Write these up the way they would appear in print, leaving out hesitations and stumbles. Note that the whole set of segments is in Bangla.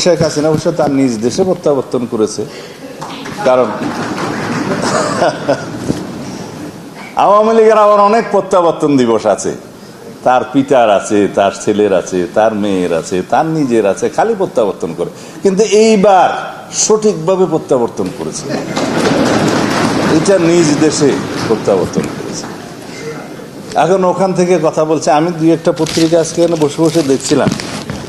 শেখ হাসিনা অবশ্য তার নিজ দেশে প্রত্যাবর্তন করেছে, কারণ আওয়ামী লীগের আবার অনেক প্রত্যাবর্তন দিবস আছে, তার পিতার আছে, তার ছেলের আছে, তার মেয়ের আছে, তার নিজের আছে, খালি প্রত্যাবর্তন করে। কিন্তু এইবার সঠিকভাবে প্রত্যাবর্তন করেছে, এটা নিজ দেশে প্রত্যাবর্তন করেছে। এখন ওখান থেকে কথা বলছে। আমি দুই একটা পত্রিকা আজকে বসে বসে দেখছিলাম,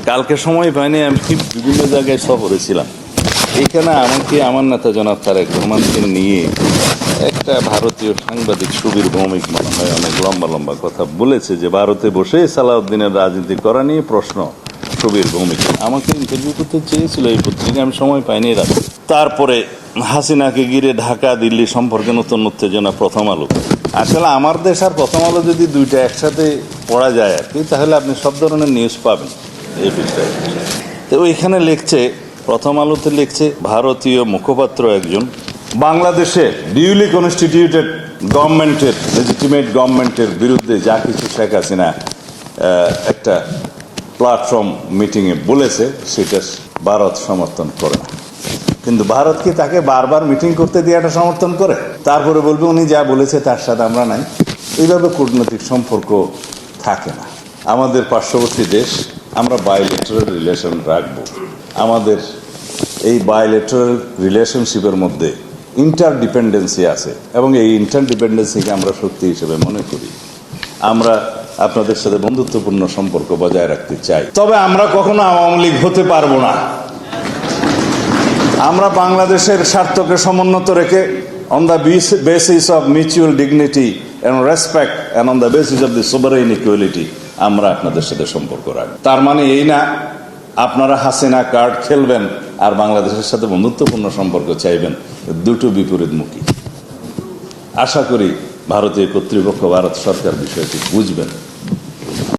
কালকে সময় পাইনি, আমি বিভিন্ন জায়গায় সফরে ছিলাম। এইখানে আমাকে আমার নেতা জনাব তারেক রহমানকে নিয়ে একটা ভারতীয় সাংবাদিক সুবীর ভৌমিক মনে হয় অনেক লম্বা লম্বা কথা বলেছে, যে ভারতে বসে সালাউদ্দিনের রাজনীতি করা নিয়ে প্রশ্ন সুবীর ভৌমিক আমাকে ইন্টারভিউ করতে চেয়েছিল এই পত্রিকা, আমি সময় পাইনি রাখতে। তারপরে হাসিনাকে ঘিরে ঢাকা দিল্লি সম্পর্কে নতুন উত্তেজনা প্রথম আলো। আসলে আমার দেশ আর প্রথম আলো যদি দুইটা একসাথে পড়া যায় আর কি, তাহলে আপনি সব ধরনের নিউজ পাবেন এই বিষয়ে। তো ওইখানে লিখছে, প্রথম আলোতে লিখছে, ভারতীয় মুখপাত্র একজন বাংলাদেশে ডিউলি কনস্টিটিউটেড গভর্নমেন্টের, লেজিটিমেট গভর্নমেন্টের বিরুদ্ধে যা কিছু শেখ হাসিনা একটা প্ল্যাটফর্ম মিটিংয়ে বলেছে সেটা ভারত সমর্থন করে না। কিন্তু ভারত কি তাকে বারবার মিটিং করতে দিয়ে একটা সমর্থন করে? তারপরে বলবে উনি যা বলেছে তার সাথে আমরা নাই। এইভাবে কূটনৈতিক সম্পর্ক থাকে না। আমাদের পার্শ্ববর্তী দেশ, আমরা বাইলেটারাল রিলেশন রাখবো। আমাদের এই বাইলেটারাল রিলেশনশিপের মধ্যে ইন্টারডিপেন্ডেন্সি আছে, এবং এই ইন্টারডিপেন্ডেন্সিকে আমরা শক্তি হিসেবে মনে করি। আমরা আপনাদের সাথে বন্ধুত্বপূর্ণ সম্পর্ক বজায় রাখতে চাই, তবে আমরা কখনো আওয়ামী লীগ হতে পারবো না। আমরা বাংলাদেশের স্বার্থকে সমুন্নত রেখে on the basis of mutual dignity and respect and on the basis of the sovereign equality আমরা আপনাদের সাথে সম্পর্ক রাখবো। তার মানে এই না আপনারা হাসিনা কার্ড খেলবেন আর বাংলাদেশের সাথে বন্ধুত্বপূর্ণ সম্পর্ক চাইবেন, দুটো বিপরীতমুখী। আশা করি ভারতীয় কর্তৃপক্ষ, ভারত সরকার বিষয়টি বুঝবেন।